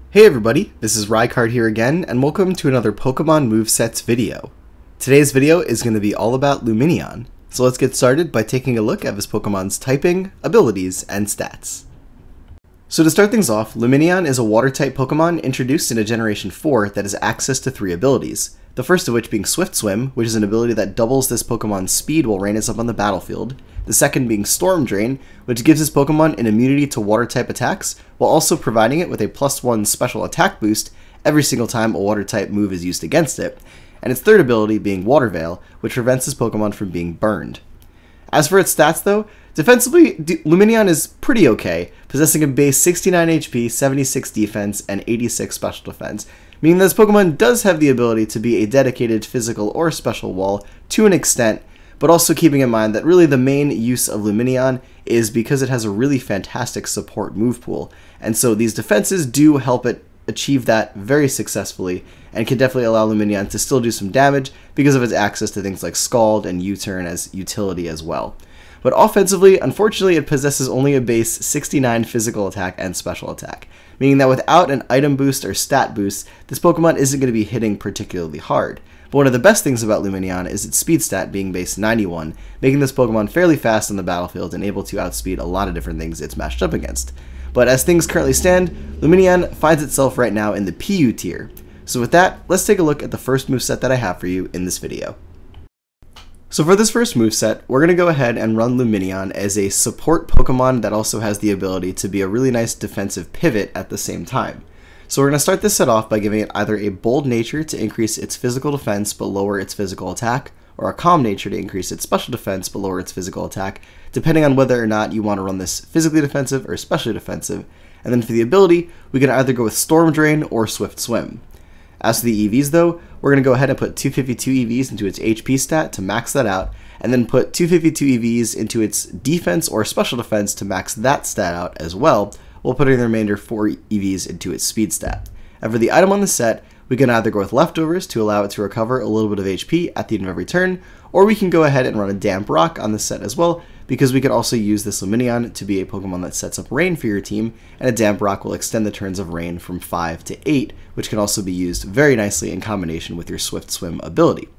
Hey everybody, this is Rykard here again, and welcome to another Pokemon Movesets video. Today's video is going to be all about Lumineon, so let's get started by taking a look at this Pokemon's typing, abilities, and stats. So to start things off, Lumineon is a Water-type Pokemon introduced in a Generation 4 that has access to 3 abilities, the first of which being Swift Swim, which is an ability that doubles this Pokemon's speed while Rain is up on the battlefield, the second being Storm Drain, which gives this Pokemon an immunity to Water-type attacks, while also providing it with a +1 special attack boost every single time a Water-type move is used against it, and its third ability being Water Veil, which prevents this Pokemon from being burned. As for its stats though, defensively, Lumineon is pretty okay, possessing a base 69 HP, 76 defense, and 86 special defense, meaning that this Pokemon does have the ability to be a dedicated physical or special wall to an extent, but also keeping in mind that really the main use of Lumineon is because it has a really fantastic support move pool, and so these defenses do help it achieve that very successfully, and can definitely allow Lumineon to still do some damage because of its access to things like Scald and U-Turn as utility as well. But offensively, unfortunately, it possesses only a base 69 physical attack and special attack, meaning that without an item boost or stat boost, this Pokemon isn't going to be hitting particularly hard. But one of the best things about Lumineon is its speed stat being base 91, making this Pokemon fairly fast on the battlefield and able to outspeed a lot of different things it's matched up against. But as things currently stand, Lumineon finds itself right now in the PU tier. So with that, let's take a look at the first moveset that I have for you in this video. So for this first moveset, we're going to go ahead and run Lumineon as a support Pokemon that also has the ability to be a really nice defensive pivot at the same time. So we're going to start this set off by giving it either a bold nature to increase its physical defense but lower its physical attack, or a calm nature to increase its special defense but lower its physical attack, depending on whether or not you want to run this physically defensive or specially defensive. And then for the ability, we can either go with Storm Drain or Swift Swim. As for the EVs though, we're going to go ahead and put 252 EVs into its HP stat to max that out, and then put 252 EVs into its defense or special defense to max that stat out as well, while putting the remainder 4 EVs into its speed stat. And for the item on the set, we can either go with Leftovers to allow it to recover a little bit of HP at the end of every turn, or we can go ahead and run a Damp Rock on the set as well, because we can also use this Lumineon to be a Pokemon that sets up Rain for your team, and a Damp Rock will extend the turns of Rain from 5 to 8, which can also be used very nicely in combination with your Swift Swim ability.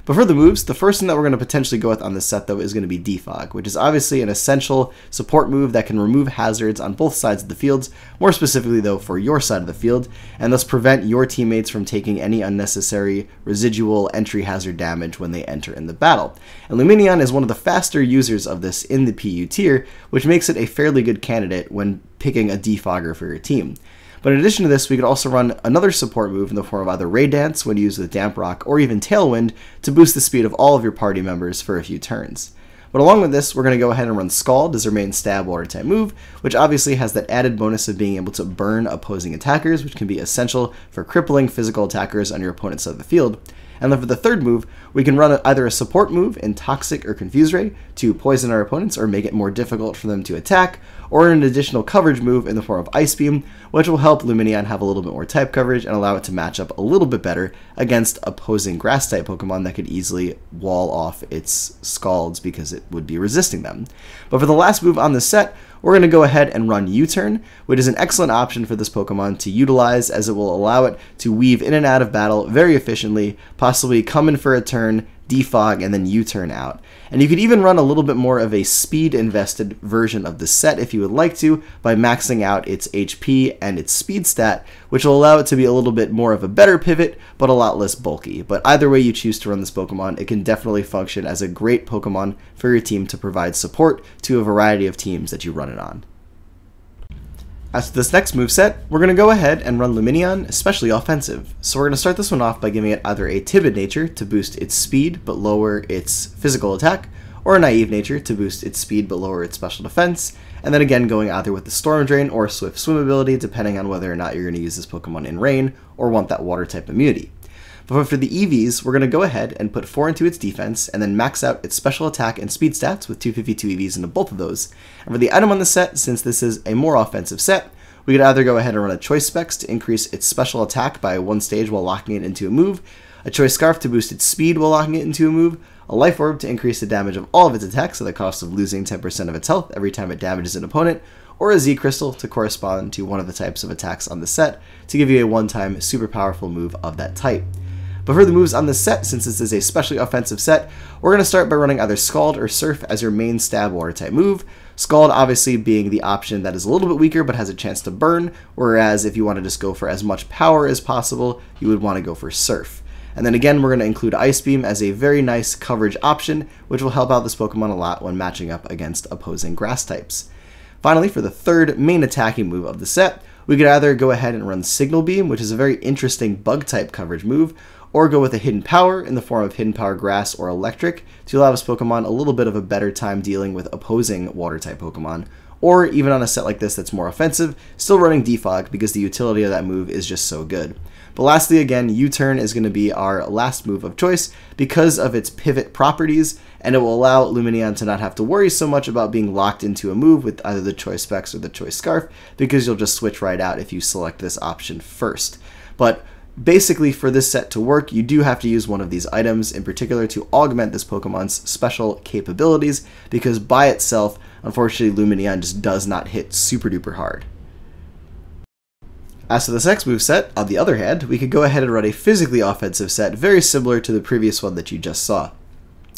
But for the moves, the first thing that we're going to potentially go with on this set though is going to be Defog, which is obviously an essential support move that can remove hazards on both sides of the fields, more specifically though for your side of the field, and thus prevent your teammates from taking any unnecessary residual entry hazard damage when they enter in the battle. And Lumineon is one of the faster users of this in the PU tier, which makes it a fairly good candidate when picking a Defogger for your team. But in addition to this, we could also run another support move in the form of either Ray Dance when used with Damp Rock, or even Tailwind to boost the speed of all of your party members for a few turns. But along with this, we're going to go ahead and run Scald as our main stab water type move, which obviously has that added bonus of being able to burn opposing attackers, which can be essential for crippling physical attackers on your opponent's side of the field. And then for the third move, we can run either a support move in Toxic or Confuse Ray to poison our opponents or make it more difficult for them to attack, or an additional coverage move in the form of Ice Beam, which will help Lumineon have a little bit more type coverage and allow it to match up a little bit better against opposing Grass-type Pokemon that could easily wall off its Scalds because it would be resisting them. But for the last move on the set, we're going to go ahead and run U-Turn, which is an excellent option for this Pokemon to utilize, as it will allow it to weave in and out of battle very efficiently, possibly come in for a turn, defog, and then U-Turn out. And you could even run a little bit more of a speed-invested version of the set if you would like to, by maxing out its HP and its speed stat, which will allow it to be a little bit more of a better pivot, but a lot less bulky. But either way you choose to run this Pokemon, it can definitely function as a great Pokemon for your team to provide support to a variety of teams that you run it on. As for this next moveset, we're going to go ahead and run Lumineon, especially offensive. So we're going to start this one off by giving it either a Timid nature to boost its speed but lower its physical attack, or a Naive nature to boost its speed but lower its special defense, and then again going either with the Storm Drain or Swift Swim ability, depending on whether or not you're going to use this Pokemon in Rain or want that water type immunity. But for the EVs, we're going to go ahead and put 4 into its defense, and then max out its special attack and speed stats with 252 EVs into both of those. And for the item on the set, since this is a more offensive set, we could either go ahead and run a Choice Specs to increase its special attack by 1 stage while locking it into a move, a Choice Scarf to boost its speed while locking it into a move, a Life Orb to increase the damage of all of its attacks at the cost of losing 10% of its health every time it damages an opponent, or a Z crystal to correspond to one of the types of attacks on the set to give you a one-time super powerful move of that type. But for the moves on this set, since this is a specially offensive set, we're going to start by running either Scald or Surf as your main stab water type move. Scald obviously being the option that is a little bit weaker but has a chance to burn, whereas if you want to just go for as much power as possible, you would want to go for Surf. And then again, we're going to include Ice Beam as a very nice coverage option, which will help out this Pokemon a lot when matching up against opposing grass types. Finally, for the third main attacking move of the set, we could either go ahead and run Signal Beam, which is a very interesting bug type coverage move, or go with a Hidden Power in the form of Hidden Power Grass or Electric to allow this Pokemon a little bit of a better time dealing with opposing Water-type Pokemon, or even on a set like this that's more offensive, still running Defog because the utility of that move is just so good. But lastly, again, U-Turn is going to be our last move of choice because of its pivot properties, and it will allow Lumineon to not have to worry so much about being locked into a move with either the Choice Specs or the Choice Scarf, because you'll just switch right out if you select this option first. But basically, for this set to work, you do have to use one of these items in particular to augment this Pokemon's special capabilities, because by itself, unfortunately, Lumineon just does not hit super duper hard. As to this next moveset, on the other hand, we could go ahead and run a physically offensive set very similar to the previous one that you just saw.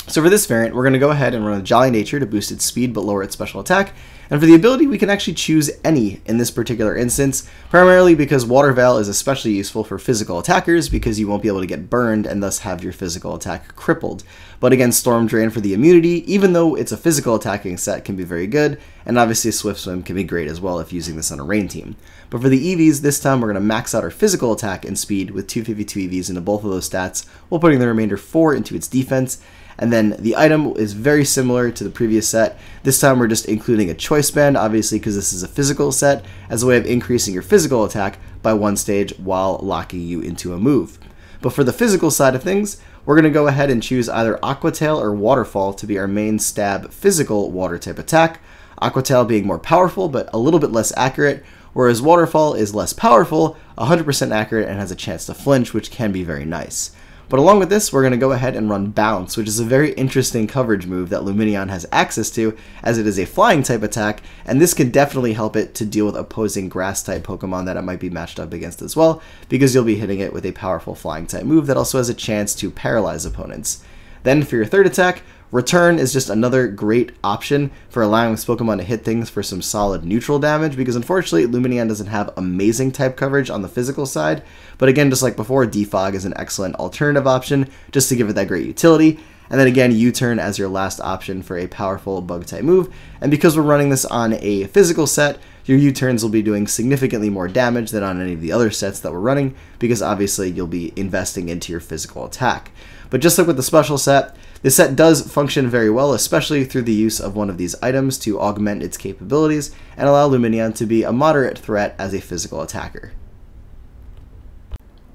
So for this variant, we're going to go ahead and run a Jolly Nature to boost its speed but lower its special attack, and for the ability we can actually choose any in this particular instance, primarily because Water Veil is especially useful for physical attackers because you won't be able to get burned and thus have your physical attack crippled. But again, Storm Drain for the immunity, even though it's a physical attacking set, can be very good, and obviously Swift Swim can be great as well if using this on a rain team. But for the EVs, this time we're going to max out our physical attack and speed with 252 EVs into both of those stats, while putting the remainder 4 into its defense. And then the item is very similar to the previous set. This time we're just including a choice band, obviously because this is a physical set, as a way of increasing your physical attack by 1 stage while locking you into a move. But for the physical side of things, we're going to go ahead and choose either Aqua Tail or Waterfall to be our main stab physical water type attack. Aqua Tail being more powerful but a little bit less accurate, whereas Waterfall is less powerful, 100% accurate, and has a chance to flinch, which can be very nice. But along with this, we're going to go ahead and run Bounce, which is a very interesting coverage move that Lumineon has access to, as it is a flying type attack, and this can definitely help it to deal with opposing grass type Pokemon that it might be matched up against as well, because you'll be hitting it with a powerful flying type move that also has a chance to paralyze opponents. Then for your third attack, Return is just another great option for allowing this Pokemon to hit things for some solid neutral damage, because unfortunately Lumineon doesn't have amazing type coverage on the physical side, but again, just like before, Defog is an excellent alternative option just to give it that great utility. And then again, U-Turn as your last option for a powerful bug type move, and because we're running this on a physical set, your U-Turns will be doing significantly more damage than on any of the other sets that we're running, because obviously you'll be investing into your physical attack. But just like with the special set, this set does function very well, especially through the use of one of these items to augment its capabilities and allow Lumineon to be a moderate threat as a physical attacker.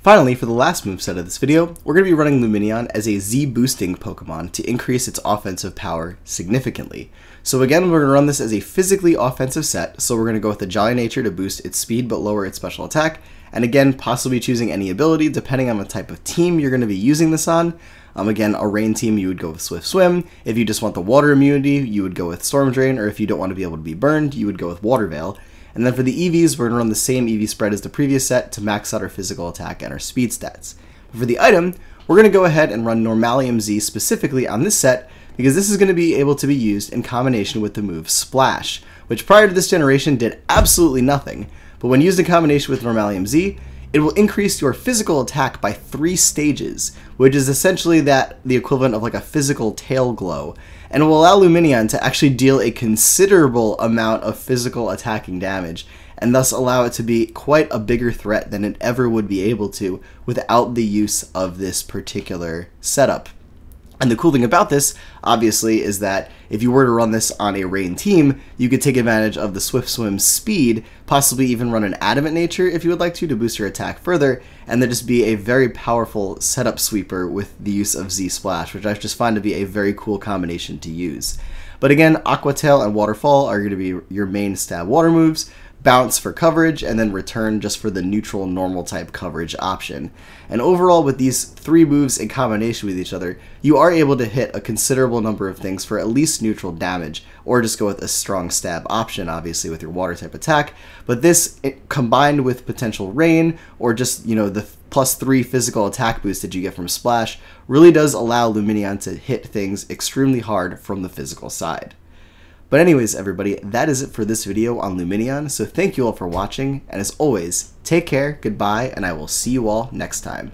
Finally, for the last moveset of this video, we're going to be running Lumineon as a Z-boosting Pokemon to increase its offensive power significantly. So again, we're going to run this as a physically offensive set, so we're going to go with the Jolly Nature to boost its speed but lower its special attack, and again, possibly choosing any ability depending on the type of team you're going to be using this on. Again, a rain team, you would go with Swift Swim. If you just want the water immunity, you would go with Storm Drain, or if you don't want to be able to be burned, you would go with Water Veil. And then for the EVs, we're going to run the same EV spread as the previous set to max out our physical attack and our speed stats. But for the item, we're going to go ahead and run Normalium Z specifically on this set, because this is going to be able to be used in combination with the move Splash, which prior to this generation did absolutely nothing, but when used in combination with Normalium Z, it will increase your physical attack by 3 stages, which is essentially the equivalent of like a physical tail glow, and will allow Lumineon to actually deal a considerable amount of physical attacking damage, and thus allow it to be quite a bigger threat than it ever would be able to without the use of this particular setup. And the cool thing about this, obviously, is that if you were to run this on a rain team, you could take advantage of the Swift Swim's speed, possibly even run an Adamant Nature if you would like to boost your attack further, and then just be a very powerful setup sweeper with the use of Z-Splash, which I just find to be a very cool combination to use. But again, Aqua Tail and Waterfall are going to be your main stab water moves. bounce for coverage, and then return just for the neutral normal type coverage option. And overall, with these 3 moves in combination with each other, you are able to hit a considerable number of things for at least neutral damage, or just go with a strong stab option, obviously with your water type attack. But this, combined with potential rain, or just, the +3 physical attack boost that you get from Splash, really does allow Lumineon to hit things extremely hard from the physical side. But anyways, everybody, that is it for this video on Lumineon, so thank you all for watching, and as always, take care, goodbye, and I will see you all next time.